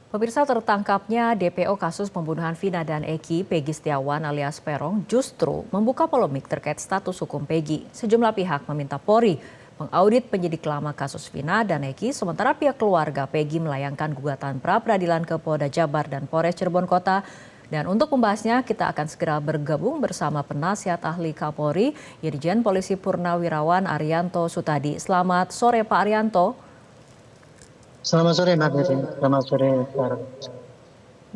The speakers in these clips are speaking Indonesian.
Pemirsa, tertangkapnya DPO kasus pembunuhan Vina dan Eki, Peggy Setiawan alias Peron, justru membuka polemik terkait status hukum Peggy. Sejumlah pihak meminta Polri mengaudit penyidik lama kasus Vina dan Eki, sementara pihak keluarga Peggy melayangkan gugatan pra-peradilan ke Polda Jabar dan Polres Cirebon Kota. Dan untuk membahasnya, kita akan segera bergabung bersama penasihat ahli Kapolri, Irjen Polisi Purnawirawan Arianto Sutadi. Selamat sore, Pak Arianto. Selamat sore Mbak Desi, selamat sore Pak.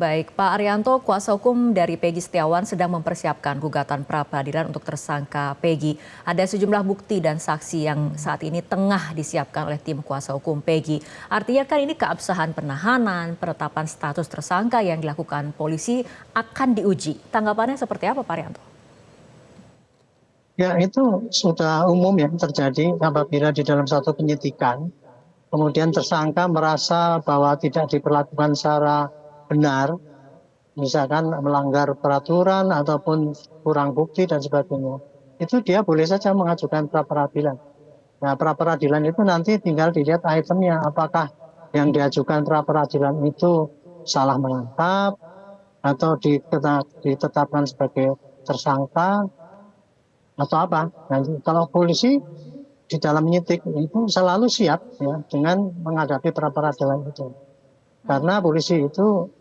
Baik, Pak Arianto, kuasa hukum dari Peggy Setiawan sedang mempersiapkan gugatan pra-peradilan untuk tersangka Peggy. Ada sejumlah bukti dan saksi yang saat ini tengah disiapkan oleh tim kuasa hukum Peggy. Artinya kan ini keabsahan penahanan, penetapan status tersangka yang dilakukan polisi akan diuji. Tanggapannya seperti apa, Pak Arianto? Ya, itu sudah umum ya terjadi apabila di dalam satu penyidikan kemudian tersangka merasa bahwa tidak diperlakukan secara benar, misalkan melanggar peraturan ataupun kurang bukti dan sebagainya, itu dia boleh saja mengajukan pra-peradilan. Nah, pra-peradilan itu nanti tinggal dilihat itemnya, apakah yang diajukan pra-peradilan itu salah menangkap atau ditetapkan sebagai tersangka atau apa. Nanti kalau polisi di dalam menyidik itu selalu siap ya dengan menghadapi pra-peradilan itu. Karena polisi itu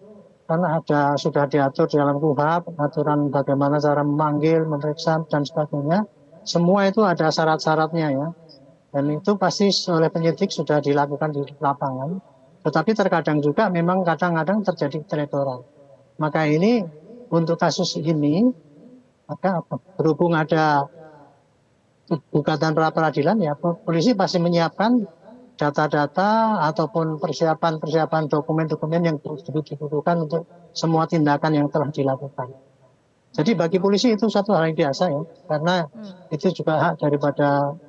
karena sudah diatur di dalam KUHP, aturan bagaimana cara memanggil, memeriksa dan sebagainya. Semua itu ada syarat-syaratnya ya. Dan itu pasti oleh penyidik sudah dilakukan di lapangan. Tetapi terkadang juga memang kadang-kadang terjadi teledoran. Maka ini untuk kasus ini maka berhubung ada gugatan pra-peradilan ya polisi pasti menyiapkan data-data ataupun persiapan dokumen-dokumen yang dibutuhkan untuk semua tindakan yang telah dilakukan. Jadi bagi polisi itu satu hal yang biasa ya, karena itu juga hak daripada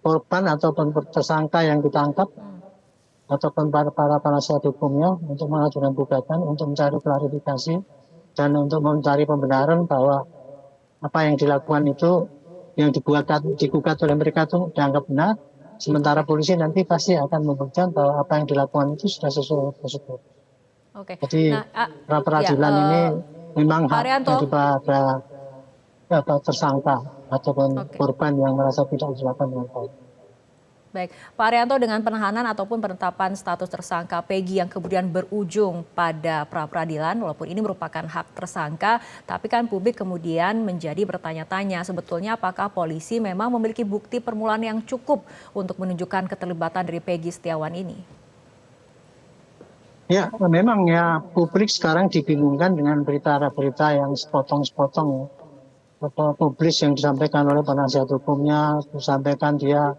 korban ataupun tersangka yang ditangkap ataupun para penasihat hukumnya untuk mengajukan gugatan untuk mencari klarifikasi dan untuk mencari pembenaran bahwa apa yang dilakukan itu yang digugat oleh mereka itu dianggap benar, sementara polisi nanti pasti akan membuktikan bahwa apa yang dilakukan itu sudah sesuai prosedur. Oke. Jadi Nah, pra-peradilan ini memang Pak hak Arianto. daripada tersangka ataupun Oke. korban yang merasa tidak dilakukan dengan baik. Baik, Pak Arianto, dengan penahanan ataupun penetapan status tersangka Peggy yang kemudian berujung pada pra-peradilan, walaupun ini merupakan hak tersangka, tapi kan publik kemudian menjadi bertanya-tanya sebetulnya apakah polisi memang memiliki bukti permulaan yang cukup untuk menunjukkan keterlibatan dari Peggy Setiawan ini? Ya, memang ya publik sekarang dibingungkan dengan berita-berita yang sepotong-sepotong ya. Publis yang disampaikan oleh penasihat hukumnya, disampaikan dia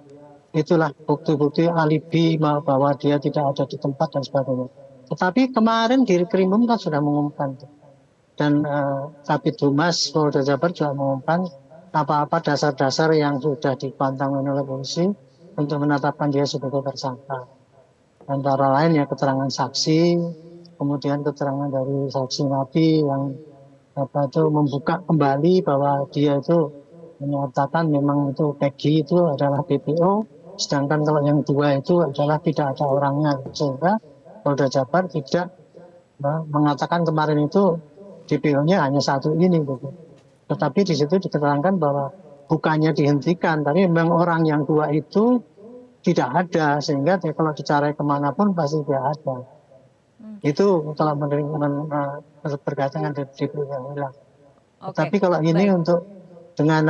itulah bukti-bukti alibi bahwa dia tidak ada di tempat dan sebagainya. Tetapi kemarin di Krimum kan sudah mengumumkan dan Kabid Humas Polda Jabar juga mengumumkan apa-apa dasar-dasar yang sudah dipantangkan oleh polisi untuk menetapkan dia sebagai tersangka. Antara lain ya keterangan saksi, kemudian keterangan dari saksi napi yang itu membuka kembali bahwa dia itu menyatakan memang itu Peggy itu adalah DPO. Sedangkan kalau yang dua itu adalah tidak ada orangnya, sehingga Polda Jabar tidak mengatakan kemarin itu DPO-nya hanya satu ini, gitu. Tetapi di situ diterangkan bahwa bukannya dihentikan, tapi memang orang yang dua itu tidak ada, sehingga dia kalau dicari kemanapun pasti dia ada. Itu kalau berkaitan dengan DPO hilang. Tapi kalau ini baik. untuk dengan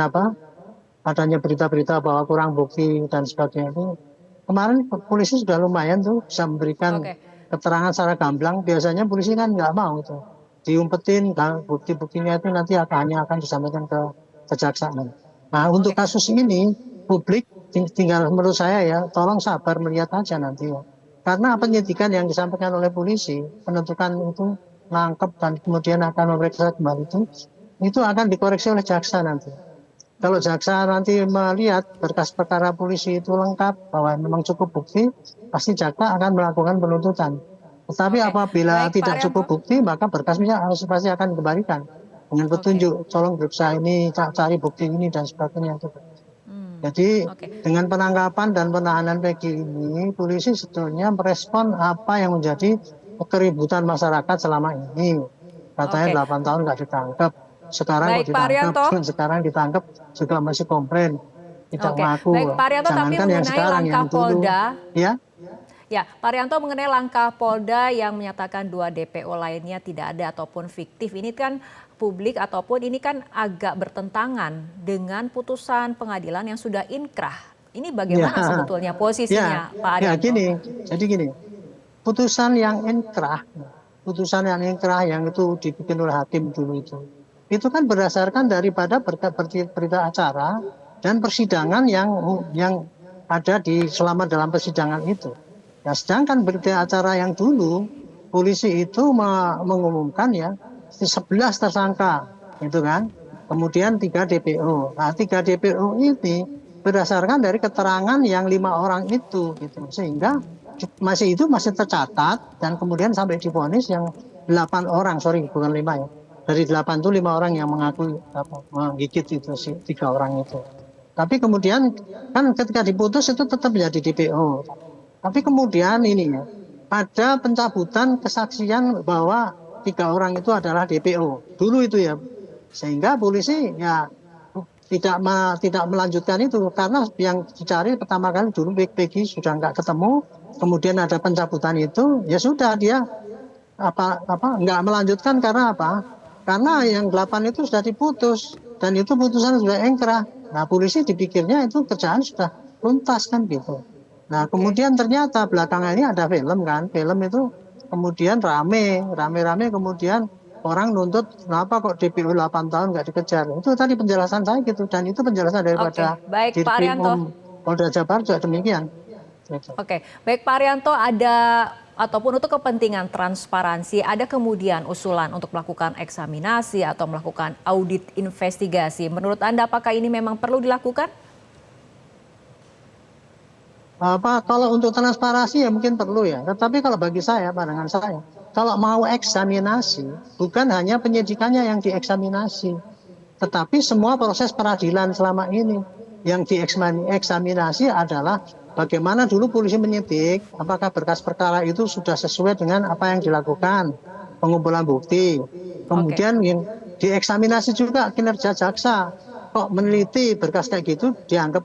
adanya berita-berita bahwa kurang bukti dan sebagainya itu kemarin polisi sudah lumayan tuh bisa memberikan keterangan secara gamblang. Biasanya polisi kan nggak mau itu diumpetin bukti-buktinya itu nanti hanya akan disampaikan ke kejaksaan. Nah untuk kasus ini publik tinggal menurut saya ya tolong sabar melihat aja nanti ya. Karena penyidikan yang disampaikan oleh polisi penentukan itu nangkep dan kemudian akan memeriksa kembali itu akan dikoreksi oleh jaksa nanti. Kalau jaksa nanti melihat berkas perkara polisi itu lengkap bahwa memang cukup bukti, pasti jaksa akan melakukan penuntutan. Tetapi apabila Baik, Pak tidak cukup Arianto. bukti, maka berkasnya harus pasti akan dikembalikan dengan petunjuk. Tolong periksa ini, cari bukti ini dan sebagainya. Jadi dengan penangkapan dan penahanan Peggy ini, polisi sebetulnya merespon apa yang menjadi keributan masyarakat selama ini. Katanya Oke, 8 tahun nggak ditangkap. Sekarang kok baik Pak ditangkap, Haryanto. sekarang ditangkap juga masih komplain, tidak Oke, baik mengaku. Pak Haryanto, tapi Jangankan yang mengenai sekarang, langkah yang dulu. Polda, Ya, ya Pak Haryanto mengenai langkah Polda yang menyatakan 2 DPO lainnya tidak ada ataupun fiktif, ini kan publik ataupun ini kan agak bertentangan dengan putusan pengadilan yang sudah inkrah. Ini ya, bagaimana sebetulnya ya, posisinya Pak ya Haryanto? gini. Jadi gini, putusan yang inkrah yang itu dibikin oleh hakim dulu itu kan berdasarkan daripada berita acara dan persidangan yang ada di selama dalam persidangan itu. Ya, sedangkan berita acara yang dulu polisi itu mengumumkan ya 11 tersangka, itu kan. Kemudian 3 DPO. Nah, 3 DPO ini berdasarkan dari keterangan yang 5 orang itu, gitu. Sehingga masih tercatat dan kemudian sampai divonis yang 8 orang, sorry bukan 5 ya. Dari 8 itu 5 orang yang mengaku menggigit itu sih 3 orang itu. Tapi kemudian kan ketika diputus itu tetap menjadi DPO. Tapi kemudian ini ya, ada pencabutan kesaksian bahwa 3 orang itu adalah DPO. Dulu itu ya. Sehingga polisi ya tidak melanjutkan itu karena yang dicari pertama kali dulu Peggy sudah nggak ketemu, kemudian ada pencabutan itu, ya sudah dia nggak melanjutkan karena apa? Karena yang 8 itu sudah diputus dan itu putusan sudah ingkrah. Nah, polisi dipikirnya itu kerjaan sudah tuntas kan gitu. Nah, Oke. kemudian ternyata belakangan ini ada film kan, film itu kemudian rame kemudian orang nuntut kenapa kok DPO 8 tahun nggak dikejar. Itu tadi penjelasan saya gitu dan itu penjelasan Oke, daripada baik Pak Dirkrim Haryanto. Polda Jabar juga demikian. Gitu. Oke, baik Pak Haryanto, ada ataupun untuk kepentingan transparansi, ada kemudian usulan untuk melakukan eksaminasi atau melakukan audit investigasi. Menurut Anda apakah ini memang perlu dilakukan? Kalau untuk transparansi ya mungkin perlu ya. Tetapi kalau bagi saya, pandangan saya, kalau mau eksaminasi, bukan hanya penyidikannya yang dieksaminasi, tetapi semua proses peradilan selama ini yang dieksaminasi adalah bagaimana dulu polisi menyidik, apakah berkas perkara itu sudah sesuai dengan apa yang dilakukan, pengumpulan bukti. Oke, Kemudian yang dieksaminasi juga kinerja jaksa, kok meneliti berkas kayak gitu dianggap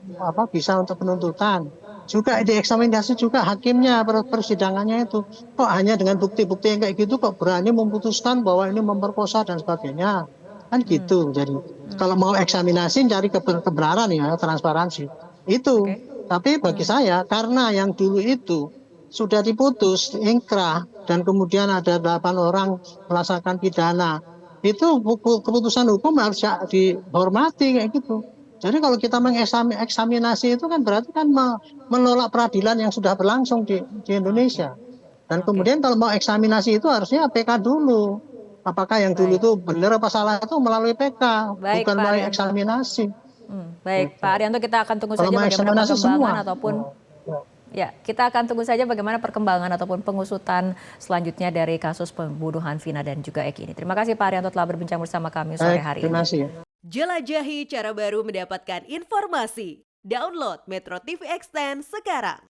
bisa untuk penuntutan. Juga dieksaminasi juga hakimnya persidangannya itu kok hanya dengan bukti-bukti yang kayak gitu kok berani memutuskan bahwa ini memperkosa dan sebagainya kan gitu. Jadi kalau mau eksaminasi cari kebenaran ya transparansi itu. oke. Tapi bagi saya karena yang dulu itu sudah diputus ingkrah dan kemudian ada 8 orang melaksanakan pidana itu keputusan hukum harus dihormati kayak gitu. Jadi kalau kita mengeksaminasi itu kan berarti kan menolak peradilan yang sudah berlangsung di Oke, Indonesia. Dan oke, kemudian kalau mau eksaminasi itu harusnya PK dulu. Apakah yang dulu baik. itu benar apa salah itu melalui PK, Baik bukan Pak melalui Haryanto. eksaminasi. Baik Gitu. Pak Haryanto, kita akan tunggu Kalau saja mau bagaimana eksaminasi perkembangan semua. ataupun Ya. ya, kita akan tunggu saja bagaimana perkembangan ataupun pengusutan selanjutnya dari kasus pembunuhan Vina dan juga Eki ini. Terima kasih Pak Haryanto telah berbincang bersama kami sore hari Terima ini. kasih. Jelajahi cara baru mendapatkan informasi. Download Metro TV Extend sekarang.